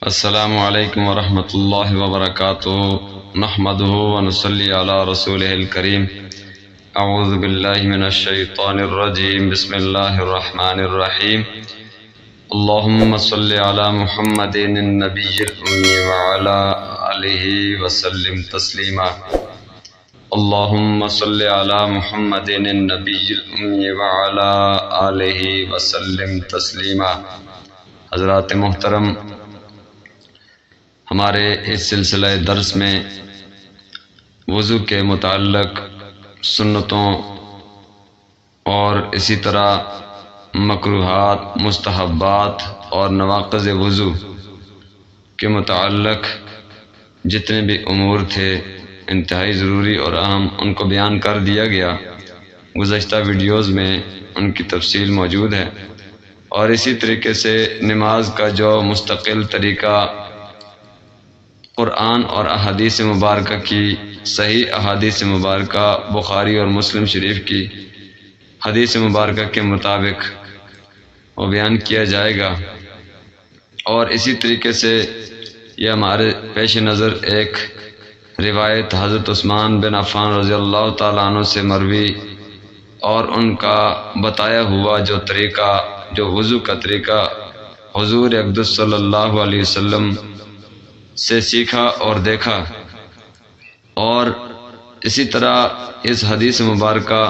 السلام علیکم ورحمۃ اللہ وبرکاتہ نحمدہ ونصلی علی رسولہ الکریم اعوذ باللہ من الشیطان الرجیم بسم اللہ الرحمن الرحیم اللہم صلی علی محمد النبی الامی وعلی آلہ وسلم تسلیما اللہم صلی علی محمد النبی الامی وعلی آلہ وسلم تسلیما۔ حضرات محترم، ہمارے اس سلسلہ درس میں وضو کے متعلق سنتوں اور اسی طرح مکروہات، مستحبات اور نواقض وضو کے متعلق جتنے بھی امور تھے انتہائی ضروری اور اہم، ان کو بیان کر دیا گیا۔ گزشتہ ویڈیوز میں ان کی تفصیل موجود ہے، اور اسی طریقے سے نماز کا جو مستقل طریقہ قرآن اور احادیث مبارکہ کی صحیح احادیث مبارکہ بخاری اور مسلم شریف کی حدیث مبارکہ کے مطابق وہ بیان کیا جائے گا۔ اور اسی طریقے سے یہ ہمارے پیش نظر ایک روایت حضرت عثمان بن عفان رضی اللہ تعالیٰ عنہ سے مروی اور ان کا بتایا ہوا جو طریقہ، جو وضو کا طریقہ حضور اقدس صلی اللہ علیہ وسلم سے سیکھا اور دیکھا، اور اسی طرح اس حدیث مبارکہ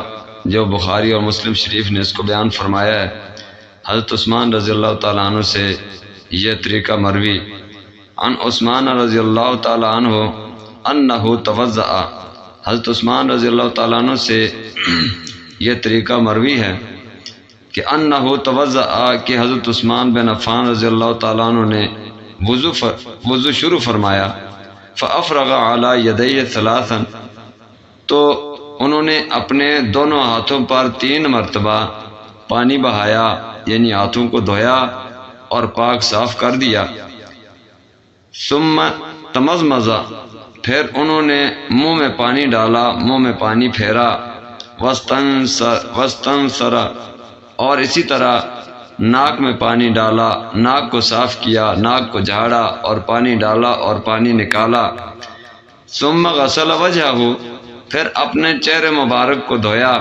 جو بخاری اور مسلم شریف نے اس کو بیان فرمایا ہے، حضرت عثمان رضی اللہ تعالیٰ عنہ سے یہ طریقہ مروی عن عثمان رضی اللہ تعالیٰ عنہ انہ توضأ، حضرت عثمان رضی اللہ تعالیٰ عنہ سے یہ طریقہ مروی ہے کہ انہ توضأ، کہ حضرت عثمان بن عفان رضی اللہ تعالیٰ عنہ نے وضو شروع فرمایا، فافرغ علی یدیہ ثلاثا، تو انہوں نے اپنے دونوں ہاتھوں پر 3 مرتبہ پانی بہایا، یعنی ہاتھوں کو دھویا اور پاک صاف کر دیا۔ ثم تمضمض، پھر انہوں نے منہ میں پانی ڈالا، منہ میں پانی پھیرا، واستنثر، اور اسی طرح ناک میں پانی ڈالا، ناک کو صاف کیا، ناک کو جھاڑا اور پانی ڈالا اور پانی نکالا۔ ثم غسل وجہہ، پھر اپنے چہرے مبارک کو دھویا،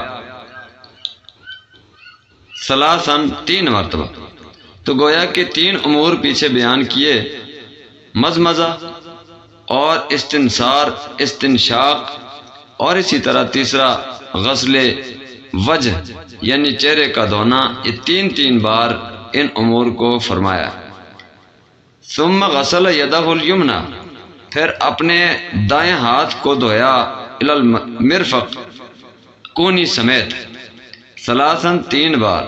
ثلاثا، 3 مرتبہ۔ تو گویا کہ 3 امور پیچھے بیان کیے، مضمضہ اور استنثار، استنشاق، اور اسی طرح تیسرا غسل وجہ یعنی چہرے کا دھونا، یہ 3 بار ان امور کو فرمایا۔ ثم غسل یدہ الیمنی، پھر اپنے دائیں ہاتھ کو دھویا، الی المرفق، کونی سمیت، ثلاثاً، 3 بار۔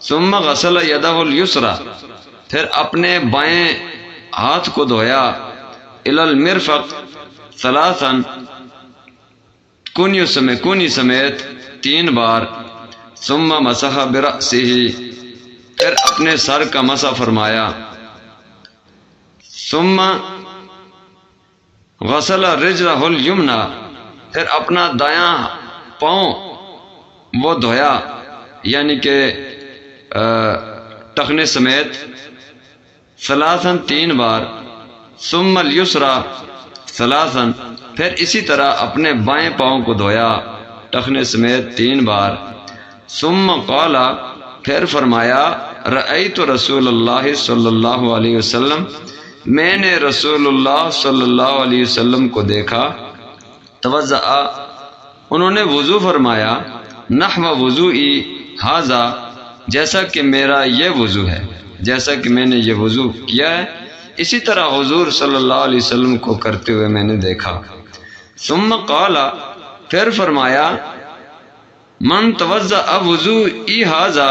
ثم غسل یدہ الیسری، پھر اپنے بائیں ہاتھ کو دھویا، الی المرفق، ثلاثاً، کونی سمیت 3 بار۔ ثم مسح برأسہ، پھر اپنے سر کا مسح فرمایا۔ ثم غسل رجلہ الیمنی، پھر اپنا دایاں پاؤں وہ دھویا، یعنی کہ ٹخنے سمیت، ثلاثاً، 3 بار۔ ثم الیسری ثلاثاً، پھر اسی طرح اپنے بائیں پاؤں کو دھویا، ٹخنے سمیت 3 بار۔ ثم قال، پھر فرمایا، رأیت رسول اللہ صلی اللہ علیہ وسلم، میں نے رسول اللہ صلی اللہ علیہ وسلم کو دیکھا، توضأ، انہوں نے وضو فرمایا، نحو وضوئی ھذا، جیسا کہ میرا یہ وضو ہے، جیسا کہ میں نے یہ وضو کیا ہے اسی طرح حضور صلی اللہ علیہ وسلم کو کرتے ہوئے میں نے دیکھا۔ ثم قال، پھر فرمایا، من توضأ وضوئی ھذا،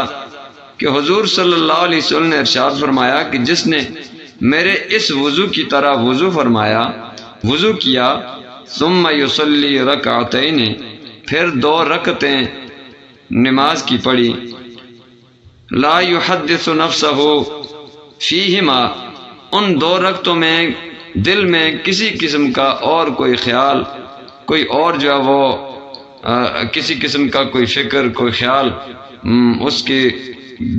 کہ حضور صلی اللہ علیہ وسلم نے ارشاد فرمایا کہ جس نے میرے اس وضو کی طرح وضو فرمایا، وضو کیا، ثم یصلی رکعتین، پھر 2 رکعتیں نماز کی پڑھی، لا یحدث نفسہ فیہما، ان 2 رکعتوں میں دل میں کسی قسم کا اور کوئی خیال، کوئی اور جو ہے وہ کسی قسم کا کوئی فکر، کوئی خیال اس کے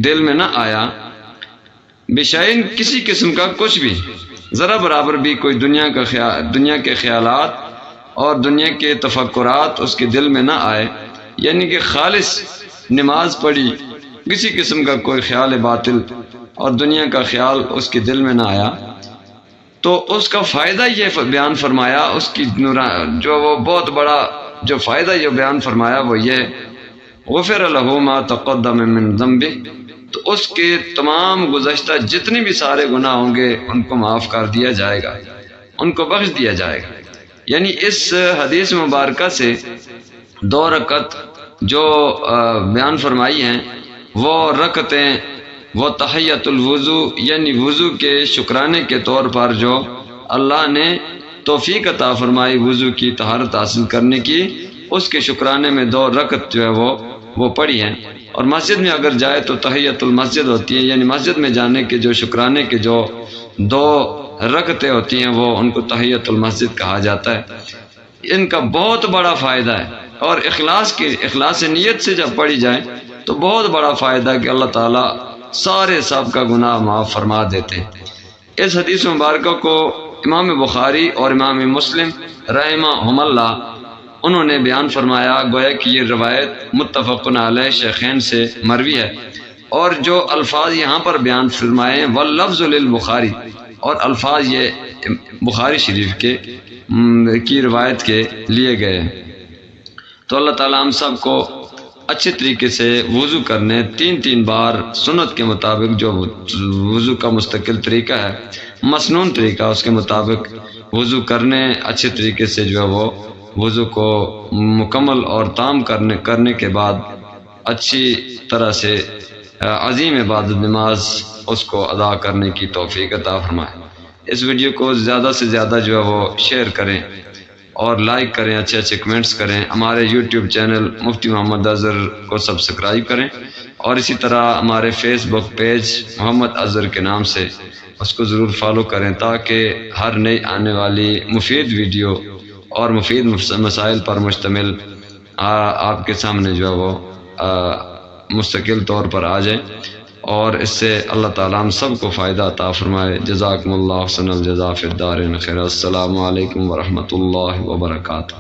دل میں نہ آیا، بشائن کسی قسم کا کچھ بھی ذرا برابر بھی کوئی دنیا کے خیالات اور دنیا کے تفکرات اس کے دل میں نہ آئے، یعنی کہ خالص نماز پڑھی، کسی قسم کا کوئی خیال باطل اور دنیا کا خیال اس کے دل میں نہ آیا، تو اس کا فائدہ یہ بیان فرمایا، اس کی جو وہ بہت بڑا جو فائدہ یہ بیان فرمایا وہ یہ غفر لہ ما تقدم من ذنبہ، تو اس کے تمام گزشتہ جتنے بھی سارے گناہ ہوں گے ان کو معاف کر دیا جائے گا، ان کو بخش دیا جائے گا۔ یعنی اس حدیث مبارکہ سے 2 رکعت جو بیان فرمائی ہیں وہ رکعتیں وہ تحیۃ الوضو، یعنی وضو کے شکرانے کے طور پر جو اللہ نے توفیق عطا فرمائی وضو کی طہارت حاصل کرنے کی، اس کے شکرانے میں 2 رکعت جو ہے وہ پڑھی ہیں۔ اور مسجد میں اگر جائے تو تحیۃ المسجد ہوتی ہے، یعنی مسجد میں جانے کے جو شکرانے کے جو 2 رکعتیں ہوتی ہیں وہ ان کو تحیۃ المسجد کہا جاتا ہے۔ ان کا بہت بڑا فائدہ ہے، اور اخلاص نیت سے جب پڑھی جائے تو بہت بڑا فائدہ ہے کہ اللہ تعالیٰ سارے سب کا گناہ معاف فرما دیتے ہیں۔ اس حدیث مبارکہ کو امام بخاری اور امام مسلم رحمہم اللہ انہوں نے بیان فرمایا، گویا کہ یہ روایت متفق علیہ شیخین سے مروی ہے، اور جو الفاظ یہاں پر بیان فرمائے واللفظ للبخاری، اور الفاظ یہ بخاری شریف کی روایت کے لیے گئے ہیں۔ تو اللہ تعالیٰ ہم سب کو اچھے طریقے سے وضو کرنے 3 بار سنت کے مطابق، جو وضو کا مستقل طریقہ ہے، مسنون طریقہ، اس کے مطابق وضو کرنے، اچھے طریقے سے جو ہے وہ وضو کو مکمل اور تام کرنے کے بعد اچھی طرح سے عظیم عبادت نماز اس کو ادا کرنے کی توفیق عطا فرمائے۔ اس ویڈیو کو زیادہ سے زیادہ جو ہے وہ شیئر کریں اور لائک کریں، اچھے کمنٹس کریں، ہمارے یوٹیوب چینل مفتی محمد اظہر کو سبسکرائب کریں، اور اسی طرح ہمارے فیس بک پیج محمد اظہر کے نام سے اس کو ضرور فالو کریں، تاکہ ہر نئی آنے والی مفید ویڈیو اور مفید مسائل پر مشتمل آپ کے سامنے جو ہے وہ مستقل طور پر آ جائیں، اور اس سے اللہ تعالیٰ ہم سب کو فائدہ عطا فرمائے۔ جزاکم اللہ حسن الجزا فی الدارین خیر۔ السلام علیکم ورحمۃ اللہ وبرکاتہ۔